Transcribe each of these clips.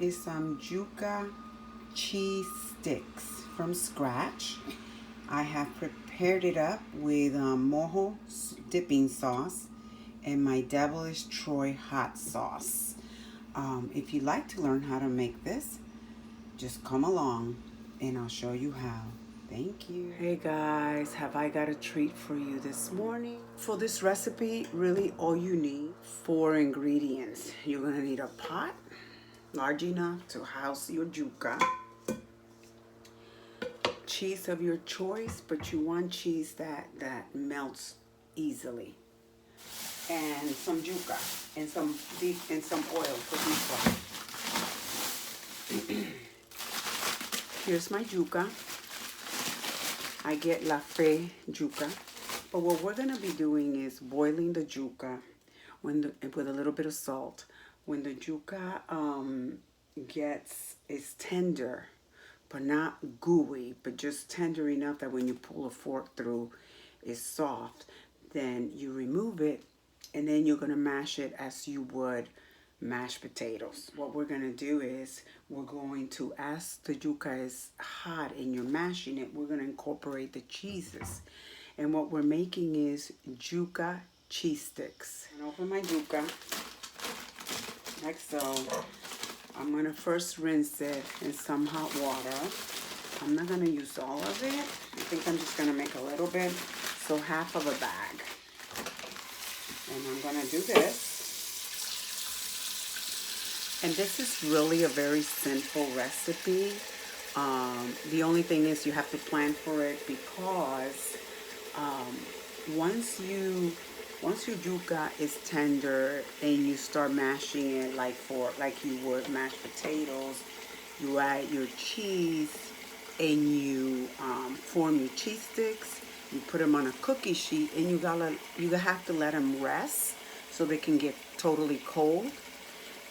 is some Yuca cheese sticks from scratch. I have prepared it up with mojo dipping sauce and my devilish Troy hot sauce. If you'd like to learn how to make this, just come along and I'll show you how. Thank you. Hey guys, have I got a treat for you this morning? For this recipe, really all you need, 4 ingredients. You're gonna need a pot large enough to house your yuca, cheese of your choice, but you want cheese that melts easily, and some yuca and some oil for deep fry. Here's my yuca. I get la fe yuca, but what we're gonna be doing is boiling the yuca with a little bit of salt. When the yuca is tender, but not gooey, but just tender enough that when you pull a fork through, it's soft, then you remove it, and then you're gonna mash it as you would mashed potatoes. What we're gonna do is we're going to, as the yuca is hot and you're mashing it, we're gonna incorporate the cheeses. And what we're making is yuca cheese sticks. And open my yuca, like so. I'm gonna first rinse it in some hot water. I'm not gonna use all of it. I think I'm just gonna make a little bit, so half of a bag. And I'm gonna do this. And this is really a very simple recipe. The only thing is you have to plan for it, because once your yuca is tender and you start mashing it like you would mashed potatoes, you add your cheese and you form your cheese sticks. You put them on a cookie sheet, and you have to let them rest so they can get totally cold.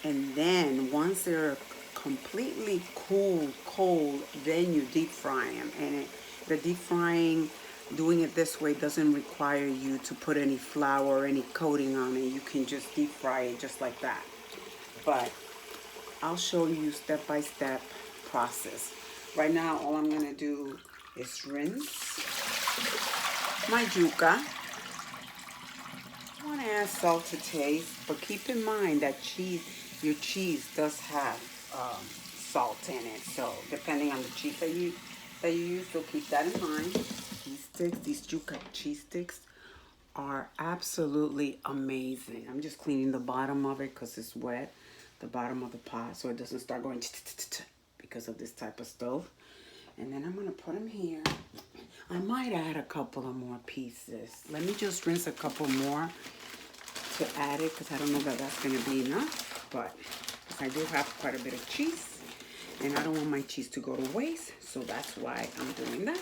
And then once they're completely cold, then you deep fry them. And the deep frying, doing it this way, doesn't require you to put any flour or any coating on it. You can just deep fry it just like that. But I'll show you step-by-step process. Right now, all I'm gonna do is rinse my yuca. I want to add salt to taste, but keep in mind that your cheese does have salt in it. So depending on the cheese that you use, so keep that in mind. These yuca cheese sticks are absolutely amazing. I'm just cleaning the bottom of it because it's wet, the bottom of the pot, so it doesn't start going because of this type of stove. And then I'm gonna put them here. I might add a couple of more pieces. Let me just rinse a couple more to add it, because I don't know that that's gonna be enough, but I do have quite a bit of cheese and I don't want my cheese to go to waste, so that's why I'm doing that.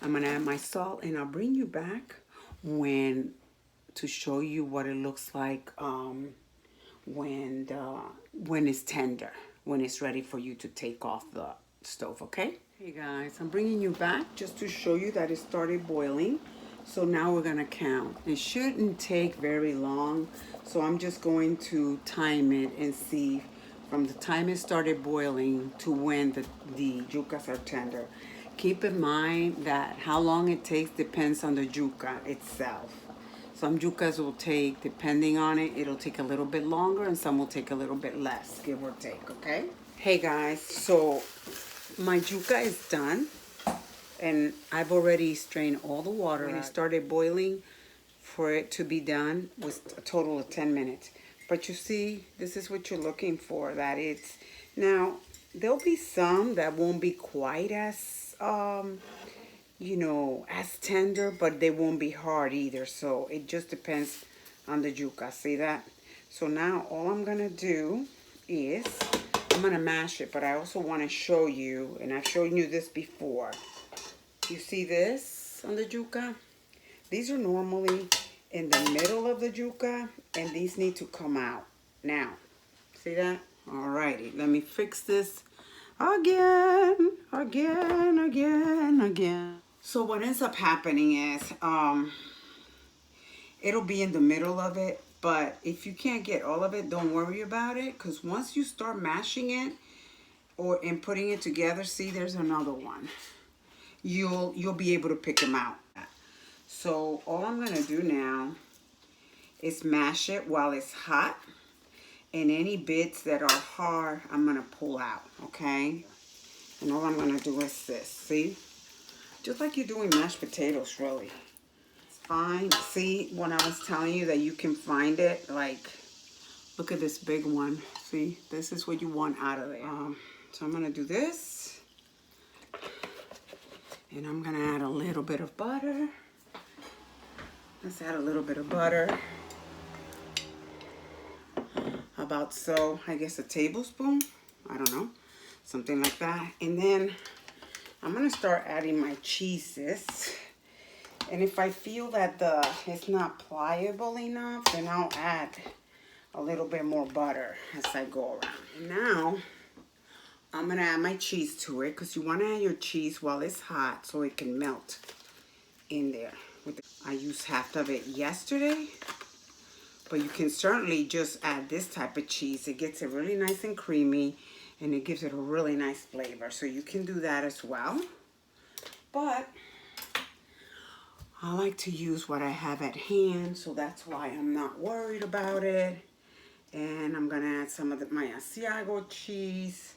I'm gonna add my salt, and I'll bring you back to show you what it looks like when it's tender, when it's ready for you to take off the stove, okay? Hey guys, I'm bringing you back just to show you that it started boiling. So now we're gonna count. It shouldn't take very long, so I'm just going to time it and see from the time it started boiling to when the yucas are tender. Keep in mind that how long it takes depends on the yuca itself. Some yucas will take, depending on it, it'll take a little bit longer, and some will take a little bit less, give or take, okay? Hey guys, so my yuca is done, and I've already strained all the water. When it started boiling, for it to be done was a total of 10 minutes. But you see, this is what you're looking for, that it's, now, there'll be some that won't be quite as, as tender, but they won't be hard either. So it just depends on the yuca, see that? So now all I'm gonna do is, I'm gonna mash it, but I also wanna show you, and I've shown you this before. You see this on the yuca? These are normally in the middle of the yuca, and these need to come out. Now, see that? Alrighty, let me fix this again. So what ends up happening is, it'll be in the middle of it, But if you can't get all of it, don't worry about it, because once you start mashing it and putting it together, see, there's another one. You'll be able to pick them out. So all I'm gonna do now is mash it while it's hot, and any bits that are hard, I'm gonna pull out, okay? And all I'm gonna do is this, see? Just like you're doing mashed potatoes, really. It's fine. See, when I was telling you that you can find it, like, look at this big one. See, this is what you want out of there. So I'm gonna do this. And I'm gonna add a little bit of butter. Let's add a little bit of butter. About so, I guess a tablespoon. I don't know. Something like that. And then I'm gonna start adding my cheeses. And if I feel that it's not pliable enough, then I'll add a little bit more butter as I go around. And now I'm gonna add my cheese to it, because you want to add your cheese while it's hot so it can melt in there. I used half of it yesterday, but you can certainly just add this type of cheese. It gets it really nice and creamy, and it gives it a really nice flavor. So you can do that as well. But I like to use what I have at hand, so that's why I'm not worried about it. And I'm gonna add some of my Asiago cheese.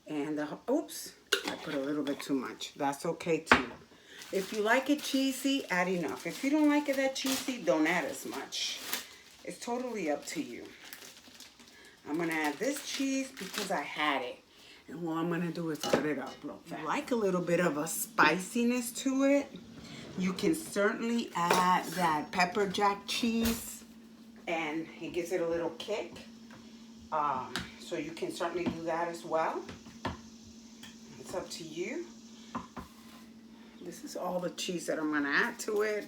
And oops, I put a little bit too much. That's okay too. If you like it cheesy, add enough. If you don't like it that cheesy, don't add as much. It's totally up to you. I'm gonna add this cheese because I had it. And what I'm gonna do is cut it up real fast. If you like a little bit of a spiciness to it, you can certainly add that pepper jack cheese, and it gives it a little kick. So you can certainly do that as well. It's up to you. This is all the cheese that I'm gonna add to it.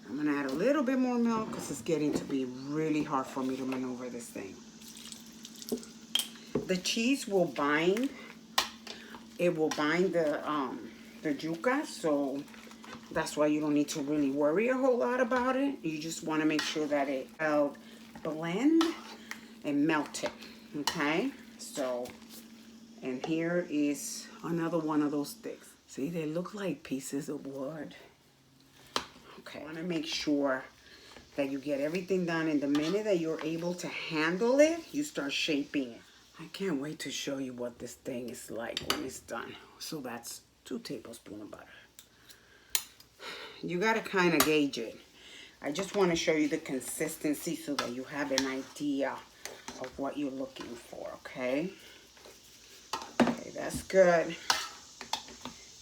I'm gonna add a little bit more milk because it's getting to be really hard for me to maneuver this thing. The cheese will bind. It will bind the yuca, so that's why you don't need to really worry a whole lot about it. You just want to make sure that it will blend and melt it. Okay, so, and here is another one of those sticks. See, they look like pieces of wood. Okay, I want to make sure that you get everything done, and the minute that you're able to handle it, you start shaping it. I can't wait to show you what this thing is like when it's done. So that's 2 tablespoons of butter. You got to kind of gauge it. I just want to show you the consistency so that you have an idea of what you're looking for, okay? Okay, that's good.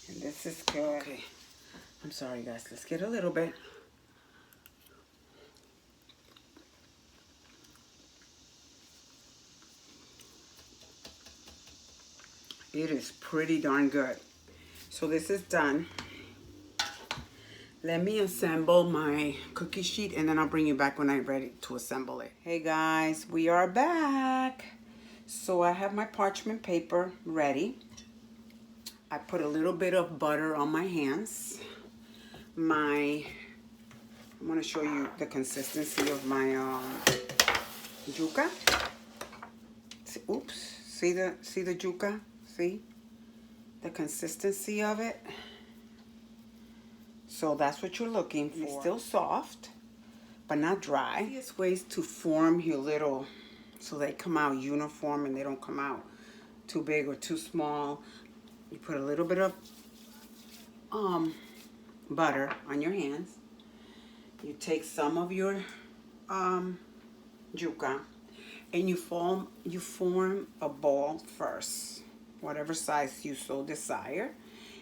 And this is good. Okay. I'm sorry, guys. Let's get a little bit. It is pretty darn good. So this is done. Let me assemble my cookie sheet, and then I'll bring you back when I'm ready to assemble it. Hey guys, we are back. So I have my parchment paper ready. I put a little bit of butter on my hands. I want to show you the consistency of my yuca. Oops, see the yuca? See the consistency of it? So that's what you're looking for. It's still soft, but not dry. Easiest ways to form your little, so they come out uniform and they don't come out too big or too small. You put a little bit of butter on your hands. You take some of your yuca, and you form a ball first, whatever size you so desire.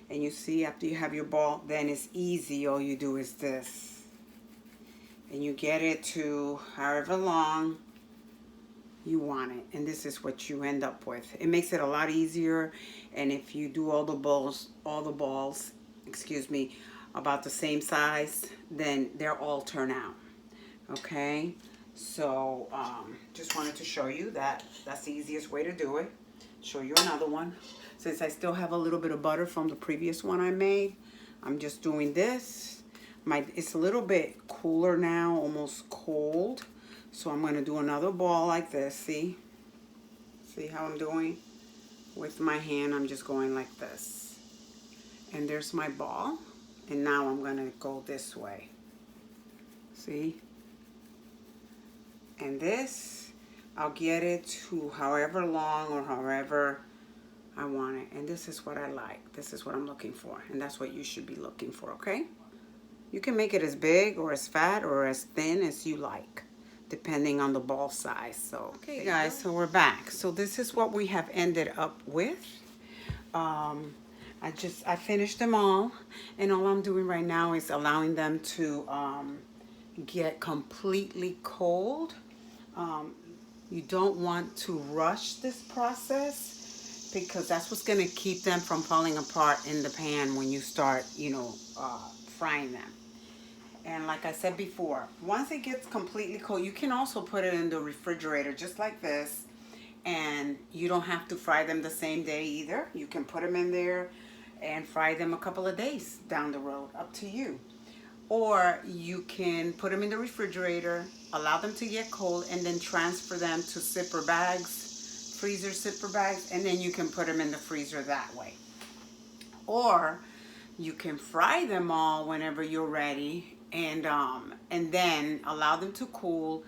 And you see, after you have your ball, then it's easy. All you do is this. And you get it to however long you want it. And this is what you end up with. It makes it a lot easier. And if you do all the balls, excuse me, about the same size, then they'll all turn out. Okay? So, just wanted to show you that that's the easiest way to do it. Show you another one. Since I still have a little bit of butter from the previous one I made, I'm just doing this. It's a little bit cooler now, almost cold. So I'm going to do another ball like this. See how I'm doing? With my hand, I'm just going like this. And there's my ball. And now I'm going to go this way. See? And this, I'll get it to however long or however I want it. And this is what I like. This is what I'm looking for. And that's what you should be looking for, okay? You can make it as big or as fat or as thin as you like, depending on the ball size. So, okay guys, so we're back. So this is what we have ended up with. I finished them all, and all I'm doing right now is allowing them to get completely cold. You don't want to rush this process because that's what's going to keep them from falling apart in the pan when you start, frying them. And like I said before, once it gets completely cold, you can also put it in the refrigerator just like this. And you don't have to fry them the same day either. You can put them in there and fry them a couple of days down the road, up to you. Or you can put them in the refrigerator, allow them to get cold, and then transfer them to zipper bags, freezer zipper bags, and then you can put them in the freezer that way. Or you can fry them all whenever you're ready, and then allow them to cool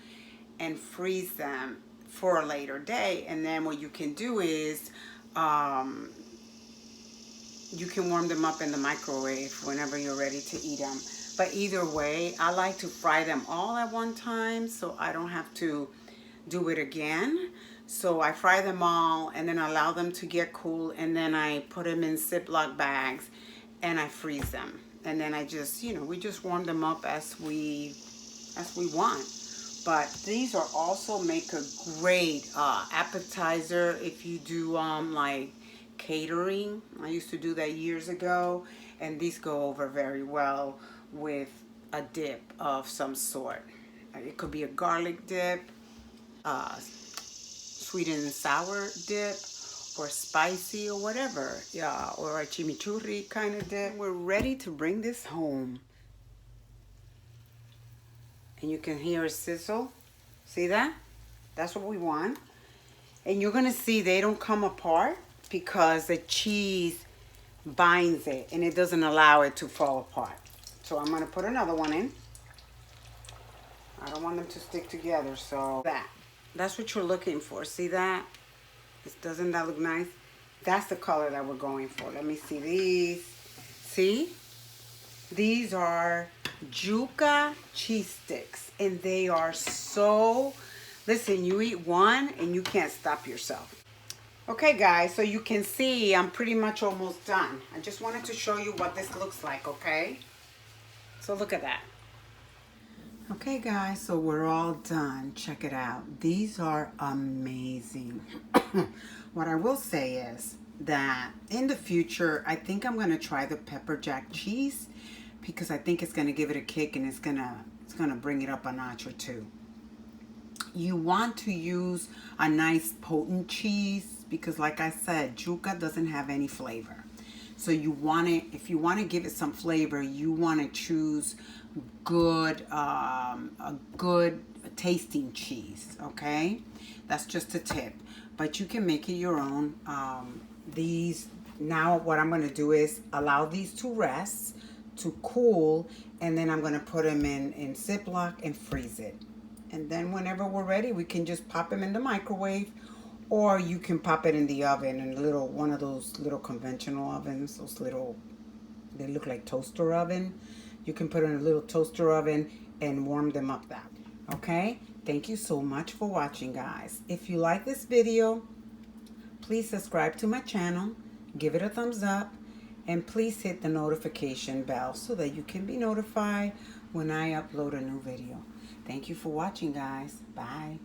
and freeze them for a later day. And then what you can do is you can warm them up in the microwave whenever you're ready to eat them. But either way, I like to fry them all at one time so I don't have to do it again. So I fry them all and then allow them to get cool, and then I put them in Ziploc bags and I freeze them. And then I just, we just warm them up as we want. But these are also make a great appetizer if you do like catering. I used to do that years ago, and these go over very well with a dip of some sort. It could be a garlic dip, sweet and sour dip, or spicy or whatever, yeah, or a chimichurri kind of dip. We're ready to bring this home. And you can hear a sizzle. See that? That's what we want. And you're gonna see they don't come apart because the cheese binds it and it doesn't allow it to fall apart. So I'm gonna put another one in. I don't want them to stick together, so that's what you're looking for. See that? Doesn't that look nice? That's the color that we're going for. Let me see these. See? These are Yuca cheese sticks, and they are so, listen, you eat one and you can't stop yourself. Okay guys, so you can see I'm pretty much almost done. I just wanted to show you what this looks like, okay? So look at that. Okay guys, so we're all done. Check it out. These are amazing. What I will say is that in the future, I think I'm gonna try the pepper jack cheese because I think it's gonna give it a kick and it's gonna bring it up a notch or two. You want to use a nice potent cheese because like I said, Yuca doesn't have any flavor. So you want it, if you want to give it some flavor, you want to choose a good tasting cheese, okay? That's just a tip, but you can make it your own. Now what I'm going to do is allow these to rest, to cool, and then I'm going to put them in Ziploc and freeze it. And then whenever we're ready, we can just pop them in the microwave, or you can pop it in the oven, in one of those little conventional ovens, they look like toaster oven. You can put it in a little toaster oven and warm them up that way. Okay? Thank you so much for watching, guys. If you like this video, please subscribe to my channel, give it a thumbs up, and please hit the notification bell so that you can be notified when I upload a new video. Thank you for watching, guys. Bye.